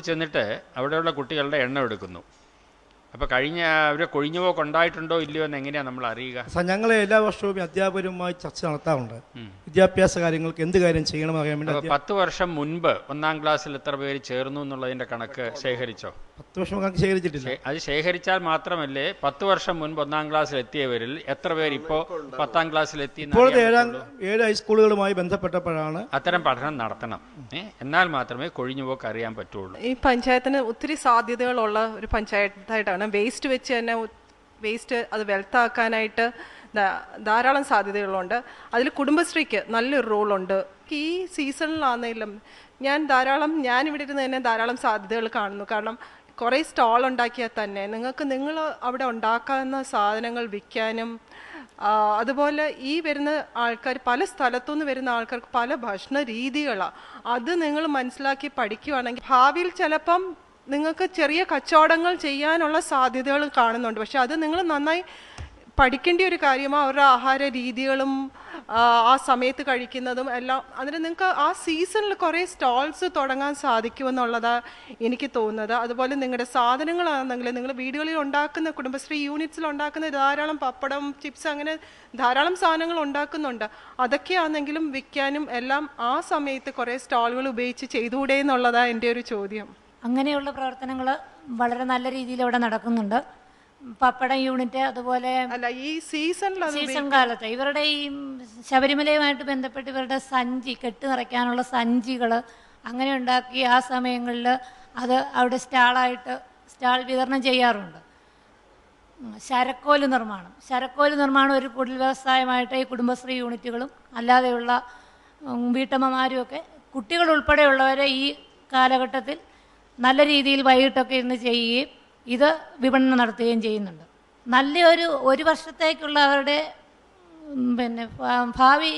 ചെന്നിട്ട് അവിടെയുള്ള കുട്ടികളുടെ എണ്ണം എടുക്കുന്നു. അപ്പോൾ കഴിഞ്ഞ അവർ കൊഴിഞ്ഞുപോക്ക് ഉണ്ടായിട്ടുണ്ടോ ഇല്ലയോ എന്ന് എങ്ങനെയാണ് നമ്മൾ അറിയുക? ഞങ്ങൾ എല്ലാ വർഷവും അധ്യാപകരുമായി ചർച്ച നടത്താറുണ്ട്. വിദ്യാഭ്യാസ കാര്യങ്ങൾക്ക് എന്ത് കാര്യം ചെയ്യണമെന്ന് അറിയാൻ വേണ്ടി. 10 വർഷം മുൻപ് 1-ാം ക്ലാസ്സിൽ എത്ര പേര് ചേർന്നു എന്നുള്ളതിൻ്റെ കണക്ക് ശേഖരിച്ചോ? 10 വർഷം കണക്ക് ശേഖരിച്ചിട്ടില്ല. അത് ശേഖരിച്ചാൽ മാത്രമല്ലേ 10 വർഷം മുൻപ് 1-ാം ക്ലാസ്സിൽ എത്തിയവരിൽ എത്ര പേര് ഇപ്പോൾ 10-ാം ക്ലാസ്സിൽ എത്തി? ഇപ്പോഴത്തെ 7 ഹൈസ്കൂളുകളുമായി ബന്ധപ്പെട്ടപ്പോഴാണ് അത്തരം പഠനം നടത്തണം. എന്നാൽ മാത്രമേ കൊഴിഞ്ഞുപോക്ക് അറിയാൻ പറ്റുള്ളൂ. ഈ പഞ്ചായത്തിന് ഒത്തിരി സാധ്യതകളുള്ള ഒരു പഞ്ചായത്തായിട്ടാണ്. വേസ്റ്റ് വെച്ച് തന്നെ വേസ്റ്റ് അത് വെൽത്താക്കാനായിട്ട് ധാരാളം സാധ്യതകളുണ്ട്. അതിൽ കുടുംബശ്രീക്ക് നല്ലൊരു റോളുണ്ട്. ഈ സീസണിലാണെങ്കിലും ഞാനിവിടെ ഇരുന്ന് തന്നെ ധാരാളം സാധ്യതകൾ കാണുന്നു. കാരണം കുറേ സ്റ്റാൾ ഉണ്ടാക്കിയാൽ തന്നെ നിങ്ങൾ അവിടെ ഉണ്ടാക്കാവുന്ന സാധനങ്ങൾ വിൽക്കാനും, അതുപോലെ ഈ വരുന്ന ആൾക്കാർ പല സ്ഥലത്തുനിന്ന് വരുന്ന ആൾക്കാർക്ക് പല ഭക്ഷണ രീതികളാണ്. അത് നിങ്ങൾ മനസ്സിലാക്കി പഠിക്കുകയാണെങ്കിൽ ഭാവിയിൽ ചിലപ്പം നിങ്ങൾക്ക് ചെറിയ കച്ചവടങ്ങൾ ചെയ്യാനുള്ള സാധ്യതകൾ കാണുന്നുണ്ട്. പക്ഷെ അത് നിങ്ങൾ നന്നായി പഠിക്കേണ്ട ഒരു കാര്യമാണ്. അവരുടെ ആഹാര രീതികളും ആ സമയത്ത് കഴിക്കുന്നതും എല്ലാം. അതിന് നിങ്ങൾക്ക് ആ സീസണിൽ കുറേ സ്റ്റാൾസ് തുടങ്ങാൻ സാധിക്കുമെന്നുള്ളതാണ് എനിക്ക് തോന്നുന്നത്. അതുപോലെ നിങ്ങളുടെ സാധനങ്ങളാണെങ്കിൽ നിങ്ങൾ വീടുകളിൽ ഉണ്ടാക്കുന്ന കുടുംബശ്രീ യൂണിറ്റ്സിൽ ഉണ്ടാക്കുന്ന ധാരാളം പപ്പടം, ചിപ്സ്, അങ്ങനെ ധാരാളം സാധനങ്ങൾ ഉണ്ടാക്കുന്നുണ്ട്. അതൊക്കെയാണെങ്കിലും വിൽക്കാനും എല്ലാം ആ സമയത്ത് കുറേ സ്റ്റാളുകൾ ഉപയോഗിച്ച് ചെയ്തുകൂടെ എന്നുള്ളതാണ് എൻ്റെ ഒരു ചോദ്യം. അങ്ങനെയുള്ള പ്രവർത്തനങ്ങൾ വളരെ നല്ല രീതിയിൽ ഇവിടെ നടക്കുന്നുണ്ട്. പപ്പടം യൂണിറ്റ്, അതുപോലെ അല്ല ഈ സീസൺ കാലത്ത് ഇവരുടെ ഈ ശബരിമലയുമായിട്ട് ബന്ധപ്പെട്ട് ഇവരുടെ സഞ്ചി കെട്ടി നിറയ്ക്കാനുള്ള സഞ്ചികൾ അങ്ങനെ ഉണ്ടാക്കി ആ സമയങ്ങളിൽ അത് അവിടെ സ്റ്റാൾ വിതരണം ചെയ്യാറുണ്ട്. ശരക്കോല് നിർമ്മാണം ഒരു കുടിൽ വ്യവസായമായിട്ട് ഈ കുടുംബശ്രീ യൂണിറ്റുകളും അല്ലാതെയുള്ള വീട്ടമ്മമാരും ഒക്കെ കുട്ടികൾ ഉൾപ്പെടെയുള്ളവരെ ഈ കാലഘട്ടത്തിൽ നല്ല രീതിയിൽ വൈകിട്ടൊക്കെ ഇരുന്ന് ചെയ്യുകയും ഇത് വിപണനം നടത്തുകയും ചെയ്യുന്നുണ്ട്. ഒരു വർഷത്തേക്കുള്ള അവരുടെ ഭാവി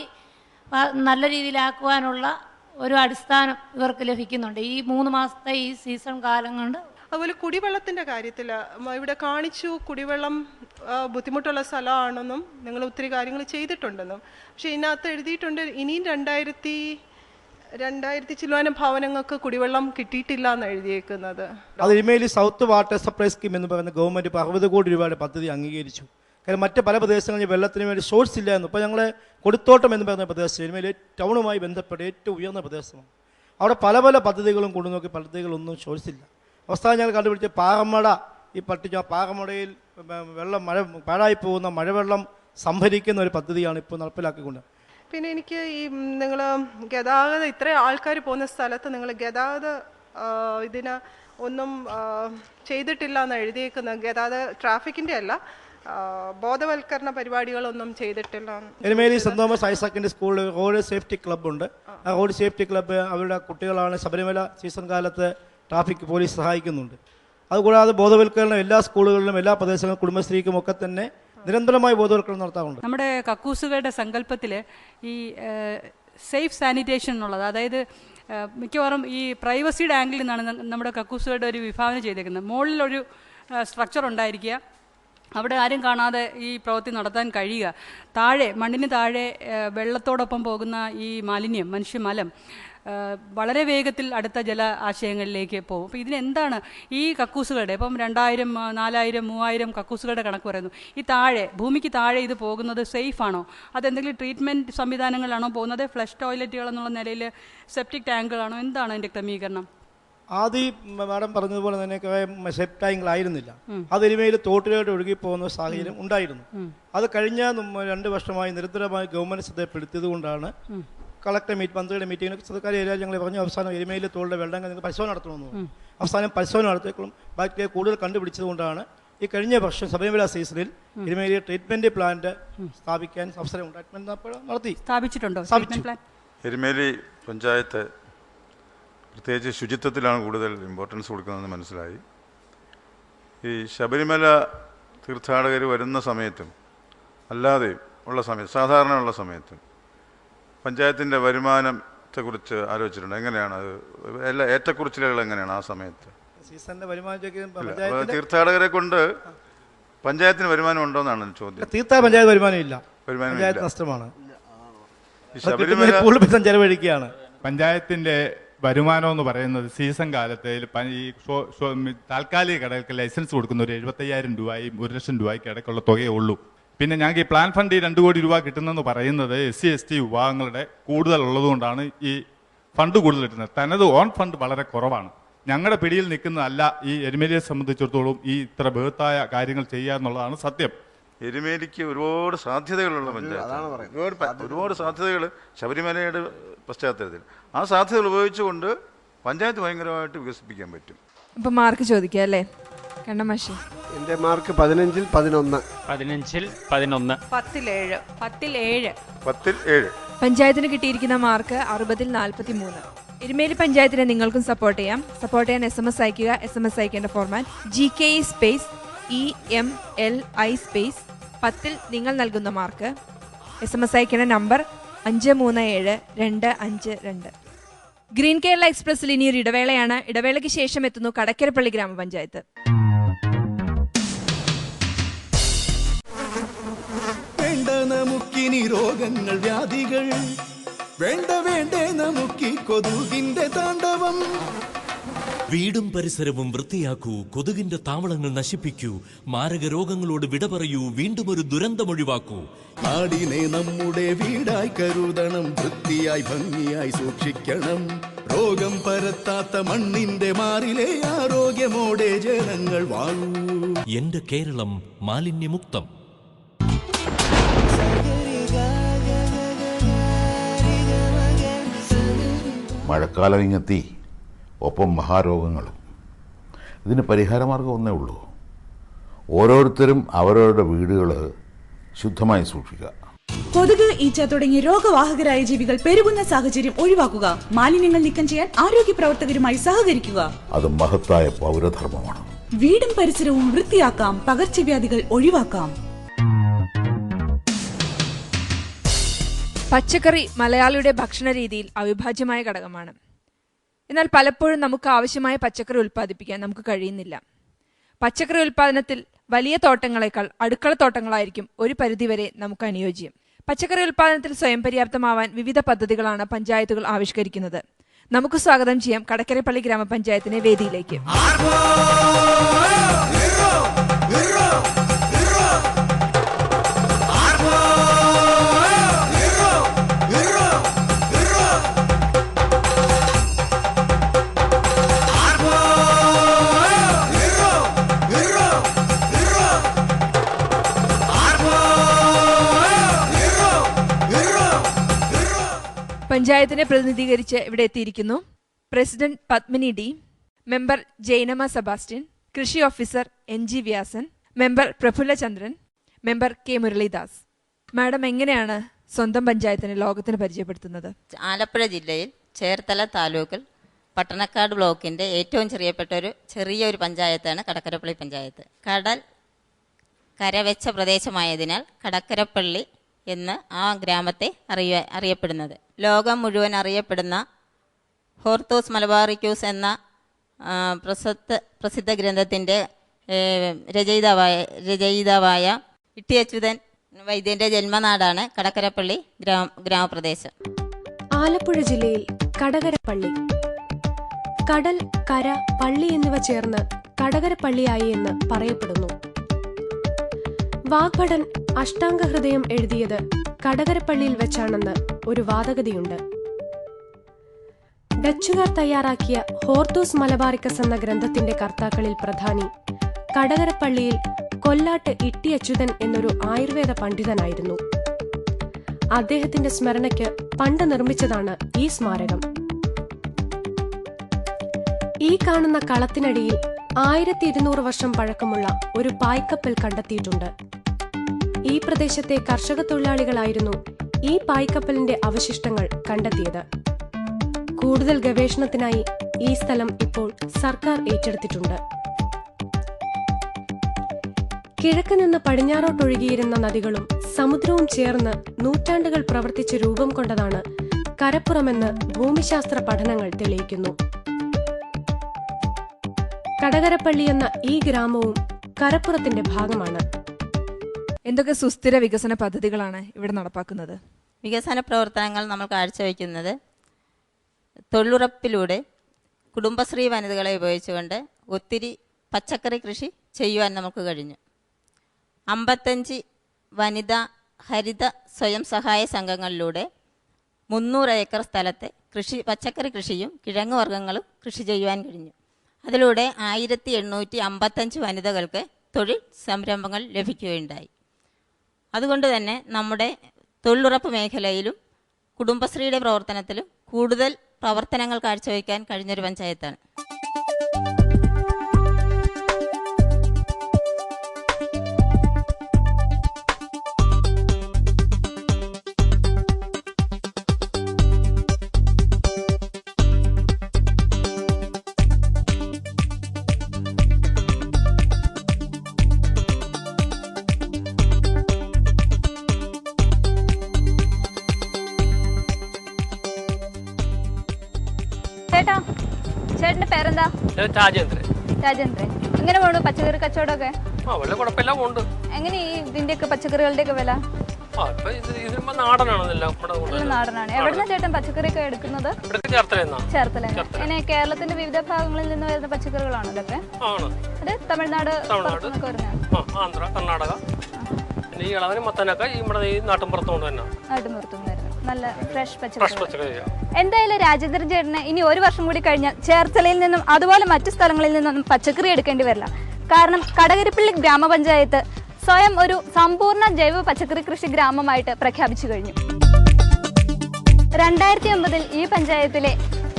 നല്ല രീതിയിലാക്കുവാനുള്ള ഒരു അടിസ്ഥാനം ഇവർക്ക് ലഭിക്കുന്നുണ്ട് ഈ 3 മാസത്തെ ഈ സീസൺ കാലം കൊണ്ട്. അതുപോലെ കുടിവെള്ളത്തിൻ്റെ കാര്യത്തിൽ ഇവിടെ കാണിച്ചു, കുടിവെള്ളം ബുദ്ധിമുട്ടുള്ള സ്ഥലമാണെന്നും നിങ്ങൾ ഒത്തിരി കാര്യങ്ങൾ ചെയ്തിട്ടുണ്ടെന്നും. പക്ഷെ ഇതിനകത്ത് എഴുതിയിട്ടുണ്ട് ഇനിയും 2000 ചില്ലുവാനം ഭവനങ്ങൾക്ക് കുടിവെള്ളം കിട്ടിയിട്ടില്ല എന്ന് എഴുതിയേക്കുന്നത്. അത് ഇനിമേൽ സൗത്ത് വാട്ടർ സപ്ലൈ സ്കീം എന്ന് പറയുന്ന ഗവൺമെൻറ് ഇപ്പോൾ 60 കോടി രൂപയുടെ പദ്ധതി അംഗീകരിച്ചു. കാരണം മറ്റ് പല പ്രദേശങ്ങളിൽ വെള്ളത്തിന് വേണ്ടി സോഴ്സ് ഇല്ലായിരുന്നു. ഇപ്പോൾ ഞങ്ങൾ കൊടുത്തോട്ടം എന്ന് പറയുന്ന പ്രദേശം ഇനിമേൽ ടൗണുമായി ബന്ധപ്പെട്ട് ഏറ്റവും ഉയർന്ന പ്രദേശമാണ്. അവിടെ പല പദ്ധതികളും കൊണ്ടുനോക്കി പദ്ധതികളൊന്നും സോഴ്സ് ഇല്ല. അവസാനം ഞങ്ങൾ കണ്ടുപിടിച്ച പാറമട, ഈ പാറമടയിൽ പാഴായി പോകുന്ന മഴവെള്ളം സംഭരിക്കുന്ന ഒരു പദ്ധതിയാണ് ഇപ്പോൾ നടപ്പിലാക്കിക്കൊണ്ട്. പിന്നെ എനിക്ക് ഈ നിങ്ങൾ ഗതാഗതം ഇത്ര ആൾക്കാർ പോകുന്ന സ്ഥലത്ത് നിങ്ങൾ ഗതാഗത ഇതിന് ഒന്നും ചെയ്തിട്ടില്ല എന്ന് എഴുതിയേക്കുന്നത്. ഗതാഗത ട്രാഫിക്കിൻ്റെ അല്ല, ബോധവൽക്കരണ പരിപാടികളൊന്നും ചെയ്തിട്ടില്ല. Erumeli saint Thomas higher secondary സ്കൂളിൽ റോഡ് സേഫ്റ്റി ക്ലബ്ബുണ്ട്. ആ റോഡ് സേഫ്റ്റി ക്ലബ്ബ് അവരുടെ കുട്ടികളാണ് ശബരിമല സീസൺ കാലത്ത് ട്രാഫിക് പോലീസ് സഹായിക്കുന്നുണ്ട്. അതുകൂടാതെ ബോധവൽക്കരണം എല്ലാ സ്കൂളുകളിലും എല്ലാ പ്രദേശങ്ങളിലും കുടുംബശ്രീക്കും ഒക്കെ തന്നെ നിരന്തരമായി ബോധവൽക്കരണം നടത്താറുണ്ട്. നമ്മുടെ കക്കൂസുകളുടെ സങ്കല്പത്തിൽ ഈ സേഫ് സാനിറ്റേഷൻ എന്നുള്ളത്, അതായത് മിക്കവാറും ഈ പ്രൈവസിയുടെ ആംഗിളിൽ നിന്നാണ് നമ്മുടെ കക്കൂസുകളുടെ ഒരു വിഭാവന ചെയ്തേക്കുന്നത്. മുകളിലൊരു സ്ട്രക്ചർ ഉണ്ടായിരിക്കുക, അവിടെ ആരും കാണാതെ ഈ പ്രവൃത്തി നടത്താൻ കഴിയുക. മണ്ണിന് താഴെ വെള്ളത്തോടൊപ്പം പോകുന്ന ഈ മാലിന്യം, മനുഷ്യമലം വളരെ വേഗത്തിൽ അടുത്ത ജല ആശയങ്ങളിലേക്ക് പോകും. അപ്പോൾ ഇതിനെന്താണ് ഈ കക്കൂസുകളുടെ ഇപ്പം 2000, 4000, 3000 കക്കൂസുകളുടെ കണക്ക് പറയുന്നു. ഈ ഭൂമിക്ക് താഴെ ഇത് പോകുന്നത് സേഫ് ആണോ? അതെന്തെങ്കിലും ട്രീറ്റ്മെൻറ്റ് സംവിധാനങ്ങളാണോ പോകുന്നത്? ഫ്ലഷ് ടോയ്ലറ്റുകൾ എന്നുള്ള നിലയിൽ സെപ്റ്റിക് ടാങ്കുകളാണോ? എന്താണ് അതിൻ്റെ ക്രമീകരണം? ആദ്യം മാഡം പറഞ്ഞതുപോലെ തന്നെ സെപ്റ്റ് ടാങ്കുകളായിരുന്നില്ല. അത് എരുമേലി തോട്ടിലോട്ട് ഒഴുകിപ്പോകുന്ന സാഹചര്യം ഉണ്ടായിരുന്നു. അത് കഴിഞ്ഞ 2 വർഷമായി നിരന്തരമായി ഗവൺമെൻറ് ശ്രദ്ധപ്പെടുത്തിയത് കൊണ്ടാണ് കളക്ടർ മന്ത്രിയുടെ മീറ്റിങ്ങിൽ സർക്കാർ ഏരിയ ഞങ്ങൾ പറഞ്ഞു അവസാനം എരുമേലി തോടിൻ്റെ വെള്ളം നിങ്ങൾ പരിശോധന നടത്തണമെന്ന് പറഞ്ഞു. അവസാനം പരിശോധന നടത്തിയപ്പോഴും ബാക്ടീരിയ കൂടുതൽ കണ്ടുപിടിച്ചത് കൊണ്ടാണ് ഈ കഴിഞ്ഞ വർഷം ശബരിമല സീസണിൽ എരുമേലി ട്രീറ്റ്മെന്റ് പ്ലാന്റ് സ്ഥാപിക്കാൻ അവസരം നടത്തി. സ്ഥാപിച്ചിട്ടുണ്ടോ? എരുമേലി പഞ്ചായത്ത് പ്രത്യേകിച്ച് ശുചിത്വത്തിലാണ് കൂടുതൽ ഇമ്പോർട്ടൻസ് കൊടുക്കുന്നതെന്ന് മനസ്സിലായി. ഈ ശബരിമല തീർത്ഥാടകർ വരുന്ന സമയത്തും അല്ലാതെ ഉള്ള സമയത്ത്, സാധാരണ ഉള്ള സമയത്തും പഞ്ചായത്തിൻ്റെ വരുമാനത്തെക്കുറിച്ച് ആലോചിച്ചിട്ടുണ്ട്. എങ്ങനെയാണ് അത് എല്ലാ ഏറ്റക്കുറിച്ചിലുകൾ എങ്ങനെയാണ് ആ സമയത്ത്? തീർത്ഥാടകരെ കൊണ്ട് പഞ്ചായത്തിന് വരുമാനം ഉണ്ടോന്നാണ് ചോദ്യം. പഞ്ചായത്ത് വരുമാനമില്ല, നഷ്ടമാണ്. ചെലവഴിക്കുകയാണ്. പഞ്ചായത്തിൻ്റെ വരുമാനം എന്ന് പറയുന്നത് സീസൺ കാലത്ത് ഈ താൽക്കാലിക കടകൾക്ക് ലൈസൻസ് കൊടുക്കുന്ന ഒരു 75,000 രൂപയും 1,00,000 രൂപയ്ക്ക് ഇടയ്ക്കുള്ള തുകയേ ഉള്ളൂ. പിന്നെ ഞങ്ങൾക്ക് ഈ പ്ലാൻ ഫണ്ട് 2 കോടി രൂപ കിട്ടുന്നതെന്ന് പറയുന്നത് SC/ST വിഭാഗങ്ങളുടെ കൂടുതലുള്ളതുകൊണ്ടാണ് ഈ ഫണ്ട് കൂടുതൽ കിട്ടുന്നത്. തനത് ഓൺ ഫണ്ട് വളരെ കുറവാണ്. ഞങ്ങളുടെ പിടിയിൽ നിൽക്കുന്നതല്ല ഈ എരുമേലിയെ സംബന്ധിച്ചിടത്തോളം ഈ ഇത്ര ബൃഹത്തായ കാര്യങ്ങൾ ചെയ്യുക എന്നുള്ളതാണ് സത്യം. എരുമേലിക്ക് ഒരുപാട് സാധ്യതകളുള്ള പഞ്ചായത്ത്, ഒരുപാട് സാധ്യതകൾ ശബരിമലയുടെ പശ്ചാത്തലത്തിൽ. ആ സാധ്യതകൾ ഉപയോഗിച്ചുകൊണ്ട് പഞ്ചായത്ത് ഭയങ്കരമായിട്ട് വികസിപ്പിക്കാൻ പറ്റും. ഇപ്പം മാർക്ക് ചോദിക്കുക അല്ലേ കണ്ണമാഷി? എൻ്റെ മാർക്ക് 15-ൽ 11. 15-ൽ 11. 10-7. 10-7. 10-7. പഞ്ചായത്തിന് കിട്ടിയിരിക്കുന്ന മാർക്ക് 60-ൽ 43. എരുമേലി പഞ്ചായത്തിനെ നിങ്ങൾക്കും സപ്പോർട്ട് ചെയ്യാം. സപ്പോർട്ട് ചെയ്യാൻ SMS അയക്കുക. SMS അയക്കേണ്ട format GKE space EMLI space 10-ൽ നിങ്ങൾ നൽകുന്ന മാർക്ക്. SMS അയക്കേണ്ട നമ്പർ 537252. ഗ്രീൻ കേരള എക്സ്പ്രസിൽ ഇനിയൊരു ഇടവേളയാണ്. ഇടവേളയ്ക്ക് ശേഷം എത്തുന്നു കടക്കരപ്പള്ളി ഗ്രാമപഞ്ചായത്ത്. വേണ്ട നമുക്കിനി രോഗങ്ങൾ വ്യാധികൾ, വേണ്ട വേണ്ടേ നമുക്കി കൊതുകിന്റെ താണ്ഡവം. വീടും പരിസരവും വൃത്തിയാക്കൂ, കൊതുകിന്റെ താവളങ്ങൾ നശിപ്പിക്കൂ, മാരക രോഗങ്ങളോട് വിട പറയൂ, വീണ്ടും ഒരു ദുരന്തമൊഴിവാക്കൂ. നാടിനെ നമ്മുടെ വീടായി കരുതണം, വൃത്തിയായി ഭംഗിയായി സൂക്ഷിക്കണം. രോഗം പരത്താത്ത മണ്ണിന്റെ മാറിലെ ആരോഗ്യമോടെ ജനങ്ങൾ വാഴൂ. എന്റെ കേരളം മാലിന്യമുക്തം. മഴക്കാലം ഇങ്ങെത്തി, ഒപ്പം മഹാരോഗങ്ങളും. ഇതിന് പരിഹാരമാർഗം ഒന്നേ ഉള്ളൂ. ഓരോരുത്തരും അവരവരുടെ വീടുകൾ ശുദ്ധമായി സൂക്ഷിക്കുക. കൊതുക്, ഈച്ച തുടങ്ങിയ രോഗവാഹകരായ ജീവികൾ പെരുകുന്ന സാഹചര്യം ഒഴിവാക്കുക. മാലിന്യങ്ങൾ നീക്കം ചെയ്യാൻ ആരോഗ്യ പ്രവർത്തകരുമായി സഹകരിക്കുക. അത് മഹത്തായ പൗരധർമ്മമാണ്. വീടും പരിസരവും വൃത്തിയാക്കാം, പകർച്ചവ്യാധികൾ ഒഴിവാക്കാം. പച്ചക്കറി മലയാളിയുടെ ഭക്ഷണ രീതിയിൽ അവിഭാജ്യമായ ഘടകമാണ്. എന്നാൽ പലപ്പോഴും നമുക്ക് ആവശ്യമായ പച്ചക്കറി ഉൽപ്പാദിപ്പിക്കാൻ നമുക്ക് കഴിയുന്നില്ല. പച്ചക്കറി ഉൽപ്പാദനത്തിൽ വലിയ തോട്ടങ്ങളെക്കാൾ അടുക്കള തോട്ടങ്ങളായിരിക്കും ഒരു പരിധിവരെ നമുക്ക് അനുയോജ്യം. പച്ചക്കറി ഉൽപ്പാദനത്തിൽ സ്വയം പര്യാപ്തമാവാൻ വിവിധ പദ്ധതികളാണ് പഞ്ചായത്തുകൾ ആവിഷ്കരിക്കുന്നത്. നമുക്ക് സ്വാഗതം ചെയ്യാം കടക്കരപ്പള്ളി ഗ്രാമപഞ്ചായത്തിനെ വേദിയിലേക്ക്. പഞ്ചായത്തിനെ പ്രതിനിധീകരിച്ച് ഇവിടെ എത്തിയിരിക്കുന്നു president Padmini D, member Jainama Sebastian, കൃഷി officer NG Vyasan, member Prafulla Chandran, member K Muralidas. Madam, എങ്ങനെയാണ് സ്വന്തം പഞ്ചായത്തിനെ ലോകത്തിന് പരിചയപ്പെടുത്തുന്നത്? ആലപ്പുഴ ജില്ലയിൽ ചേർത്തല താലൂക്കിൽ പട്ടണക്കാട് ബ്ലോക്കിൻ്റെ ഏറ്റവും ചെറിയൊരു പഞ്ചായത്താണ് കടക്കരപ്പള്ളി പഞ്ചായത്ത്. കടൽ കരവെച്ച പ്രദേശമായതിനാൽ കടക്കരപ്പള്ളി എന്ന് ആ ഗ്രാമത്തെ അറിയപ്പെടുന്നത്. ലോകം മുഴുവൻ അറിയപ്പെടുന്ന ഹോർത്തൂസ് മലബാറിക്യൂസ് എന്ന പ്രസിദ്ധ ഗ്രന്ഥത്തിൻ്റെ രചയിതാവായ ഇട്ടി അച്യുതൻ വൈദ്യൻ്റെ ജന്മനാടാണ് കടക്കരപ്പള്ളി ഗ്രാമപ്രദേശം. ആലപ്പുഴ ജില്ലയിൽ കടകരപ്പള്ളി, കടൽ, കര, പള്ളി എന്നിവ ചേർന്ന് കടകരപ്പള്ളിയായി എന്ന് പറയപ്പെടുന്നു. വാഗ്ഭടൻ അഷ്ടാംഗഹൃദയം എഴുതിയത് കടകരപ്പള്ളിയിൽ വെച്ചാണെന്ന് ഒരു വാദഗതിയുണ്ട്. ഡച്ചുകാർ തയ്യാറാക്കിയ ഹോർത്തൂസ് മലബാറിക്കസ് എന്ന ഗ്രന്ഥത്തിന്റെ കർത്താക്കളിൽ പ്രധാനി കടകരപ്പള്ളിയിൽ കൊല്ലാട്ട് ഇട്ടി അച്യുതൻ എന്നൊരു ആയുർവേദ പണ്ഡിതനായിരുന്നു. അദ്ദേഹത്തിന്റെ സ്മരണയ്ക്ക് പണ്ട് നിർമ്മിച്ചതാണ് ഈ സ്മാരകം. ഈ കാണുന്ന കളത്തിനടിയിൽ 1200 വർഷം പഴക്കമുള്ള ഒരു പായ്ക്കപ്പൽ കണ്ടെത്തിയിട്ടുണ്ട്. ഈ പ്രദേശത്തെ കർഷക തൊഴിലാളികളായിരുന്നു ഈ പായ്ക്കപ്പലിന്റെ അവശിഷ്ടങ്ങൾ കണ്ടെത്തിയത്. കൂടുതൽ ഗവേഷണത്തിനായി ഈ സ്ഥലം ഇപ്പോൾ സർക്കാർ ഏറ്റെടുത്തിട്ടുണ്ട്. കിഴക്ക് നിന്ന് പടിഞ്ഞാറോട്ടൊഴുകിയിരുന്ന നദികളും സമുദ്രവും ചേർന്ന് നൂറ്റാണ്ടുകൾ പ്രവർത്തിച്ച് രൂപം കൊണ്ടതാണ് കരപ്പുറമെന്ന് ഭൂമിശാസ്ത്ര പഠനങ്ങൾ തെളിയിക്കുന്നു. കടകരപ്പള്ളി എന്ന ഈ ഗ്രാമവും കരപ്പുറത്തിന്റെ ഭാഗമാണ്. എന്തൊക്കെ സുസ്ഥിര വികസന പദ്ധതികളാണ് ഇവിടെ നടപ്പാക്കുന്നത്? വികസന പ്രവർത്തനങ്ങൾ നമ്മൾ കാഴ്ചവെക്കുന്നത് തൊഴിലുറപ്പിലൂടെ കുടുംബശ്രീ വനിതകളെ ഉപയോഗിച്ചുകൊണ്ട് ഒത്തിരി പച്ചക്കറി കൃഷി ചെയ്യുവാൻ നമുക്ക് കഴിഞ്ഞു. 55 വനിതാ ഹരിത സ്വയം സഹായ സംഘങ്ങളിലൂടെ 300 ഏക്കർ സ്ഥലത്തെ പച്ചക്കറി കൃഷിയും കിഴങ്ങ് വർഗ്ഗങ്ങളും കൃഷി ചെയ്യുവാൻ കഴിഞ്ഞു. അതിലൂടെ 1855 വനിതകൾക്ക് തൊഴിൽ സംരംഭങ്ങൾ ലഭിക്കുകയുണ്ടായി. അതുകൊണ്ട് തന്നെ നമ്മുടെ തൊഴിലുറപ്പ് മേഖലയിലും കുടുംബശ്രീയുടെ പ്രവർത്തനത്തിലും കൂടുതൽ പ്രവർത്തനങ്ങൾ കാഴ്ചവെക്കാൻ കഴിഞ്ഞൊരു പഞ്ചായത്താണ്. ചേട്ടന്റെ പേരെന്താ? രാജേന്ദ്രൻ. എങ്ങനെ പോണു പച്ചക്കറി കച്ചവടമൊക്കെ? എങ്ങനെ ഈ ഇതിന്റെയൊക്കെ പച്ചക്കറികളുടെയൊക്കെ വില? നാടനാണ്. എവിടുന്ന ചേട്ടൻ പച്ചക്കറി ഒക്കെ എടുക്കുന്നത്? ചേർത്തല. ഇങ്ങനെ കേരളത്തിന്റെ വിവിധ ഭാഗങ്ങളിൽ നിന്ന് വരുന്ന പച്ചക്കറികളാണോ ഇതൊക്കെ? അത് തമിഴ്നാട്, ആന്ധ്ര, കർണാടക, നല്ല ഫ്രഷ് പച്ചക്കറി. എന്തായാലും രാജേന്ദ്രൻ ചേട്ടന് ഇനി ഒരു വർഷം കൂടി കഴിഞ്ഞാൽ ചേർത്തലയിൽ നിന്നും അതുപോലെ മറ്റു സ്ഥലങ്ങളിൽ നിന്നും പച്ചക്കറി എടുക്കേണ്ടി വരില്ല. കാരണം കടകരപ്പള്ളി ഗ്രാമപഞ്ചായത്ത് സ്വയം ഒരു സമ്പൂർണ്ണ ജൈവ പച്ചക്കറി കൃഷി ഗ്രാമമായിട്ട് പ്രഖ്യാപിച്ചു കഴിഞ്ഞു. 2009 ഈ പഞ്ചായത്തിലെ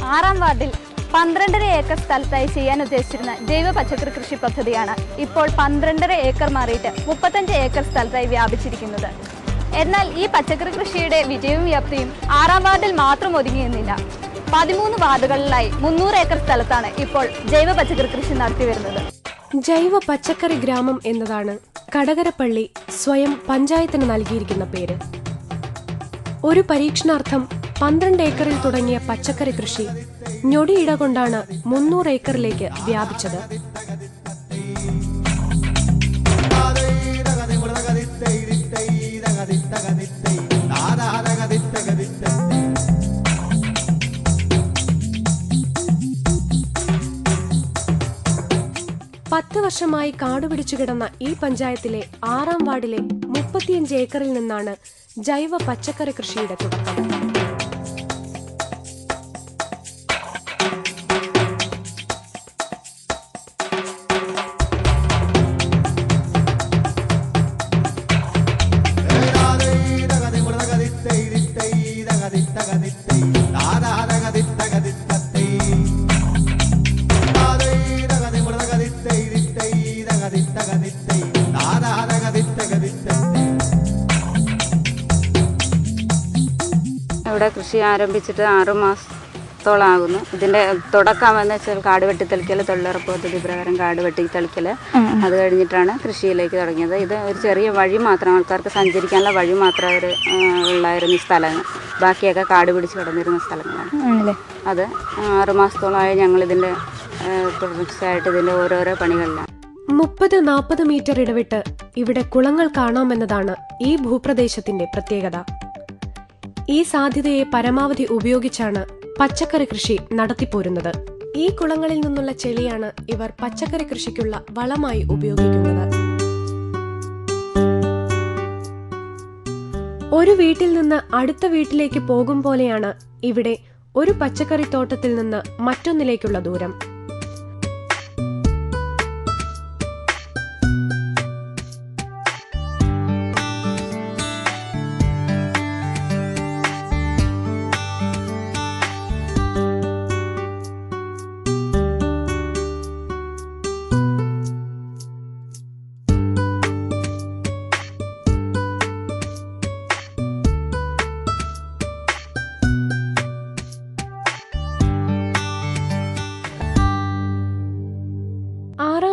6ാം വാർഡിൽ 12.5 ഏക്കർ സ്ഥലത്തായി ചെയ്യാൻ ഉദ്ദേശിച്ചിരുന്ന ജൈവ പച്ചക്കറി കൃഷി പദ്ധതിയാണ് ഇപ്പോൾ 12.5 ഏക്കർ മാറിയിട്ട് 35 ഏക്കർ സ്ഥലത്തായി വ്യാപിച്ചിരിക്കുന്നത്. എന്നാൽ ഈ പച്ചക്കറി കൃഷിയുടെ വിജയവും വ്യാപ്തിയും 6ാം വാർഡിൽ മാത്രം ഒതുങ്ങിയെന്നില്ല. 13 വാർഡുകളിലായി 300 ഏക്കർ സ്ഥലത്താണ് ഇപ്പോൾ ജൈവ പച്ചക്കറി കൃഷി നടത്തി വരുന്നത്. ജൈവ പച്ചക്കറി ഗ്രാമം എന്നതാണ് കടകരപ്പള്ളി സ്വയം പഞ്ചായത്തിന് നൽകിയിരിക്കുന്ന പേര്. ഒരു പരീക്ഷണാർത്ഥം 12 ഏക്കറിൽ തുടങ്ങിയ പച്ചക്കറി കൃഷി ഞൊടിയിട കൊണ്ടാണ് 300 ഏക്കറിലേക്ക് വ്യാപിച്ചത്. പത്ത് വർഷമായി കാടുപിടിച്ചു കിടന്ന ഈ പഞ്ചായത്തിലെ 6ാം വാർഡിലെ 35 ഏക്കറിൽ നിന്നാണ് ജൈവ പച്ചക്കറി കൃഷിയുടെ തുടക്കം. ഇവിടെ കൃഷി ആരംഭിച്ചിട്ട് 6 മാസത്തോളാകുന്നു. ഇതിൻ്റെ തുടക്കമെന്ന് വെച്ചാൽ കാട് വെട്ടിത്തെളിക്കൽ, തൊഴിലുറപ്പ് പദ്ധതി പ്രകാരം കാട് വെട്ടിത്തെളിക്കൽ, അത് കഴിഞ്ഞിട്ടാണ് കൃഷിയിലേക്ക് തുടങ്ങിയത്. ഇത് ഒരു ചെറിയ വഴി മാത്രം, ആൾക്കാർക്ക് സഞ്ചരിക്കാനുള്ള വഴി മാത്രം ഉള്ളായിരുന്നു ഈ സ്ഥലങ്ങൾ. ബാക്കിയൊക്കെ കാട് പിടിച്ച് കിടന്നിരുന്ന സ്ഥലങ്ങളാണ്. അത് 6 മാസത്തോളമായി ഞങ്ങളിതിൻ്റെ തുടർച്ചയായിട്ട് ഇതിൻ്റെ ഓരോരോ പണികളിലാണ്. 30-40 മീറ്റർ ഇടവിട്ട് ഇവിടെ കുളങ്ങൾ കാണാമെന്നതാണ് ഈ ഭൂപ്രദേശത്തിന്റെ പ്രത്യേകത. ഈ സാധ്യതയെ പരമാവധി ഉപയോഗിച്ചാണ് പച്ചക്കറി കൃഷി നടത്തിപ്പോരുന്നത്. ഈ കുളങ്ങളിൽ നിന്നുള്ള ചെളിയാണ് ഇവർ പച്ചക്കറി കൃഷിക്കുള്ള വളമായി ഉപയോഗിക്കുന്നത്. ഒരു വീട്ടിൽ നിന്ന് അടുത്ത വീട്ടിലേക്ക് പോകും പോലെയാണ് ഇവിടെ ഒരു പച്ചക്കറി തോട്ടത്തിൽ നിന്ന് മറ്റൊന്നിലേക്കുള്ള ദൂരം.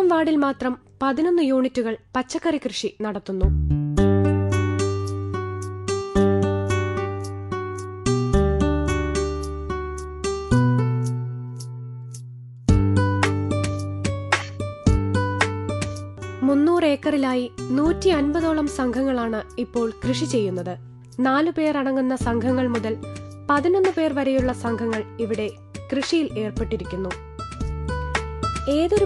വാർഡിൽ മാത്രം 11 യൂണിറ്റുകൾ പച്ചക്കറി കൃഷി നടത്തുന്നു. ഏക്കറിലായി 150ഓളം സംഘങ്ങളാണ് ഇപ്പോൾ കൃഷി ചെയ്യുന്നത്. 4 പേർ അടങ്ങുന്ന സംഘങ്ങൾ മുതൽ 11 പേർ വരെയുള്ള സംഘങ്ങൾ ഇവിടെ കൃഷിയിൽ ഏർപ്പെട്ടിരിക്കുന്നു. ഏതൊരു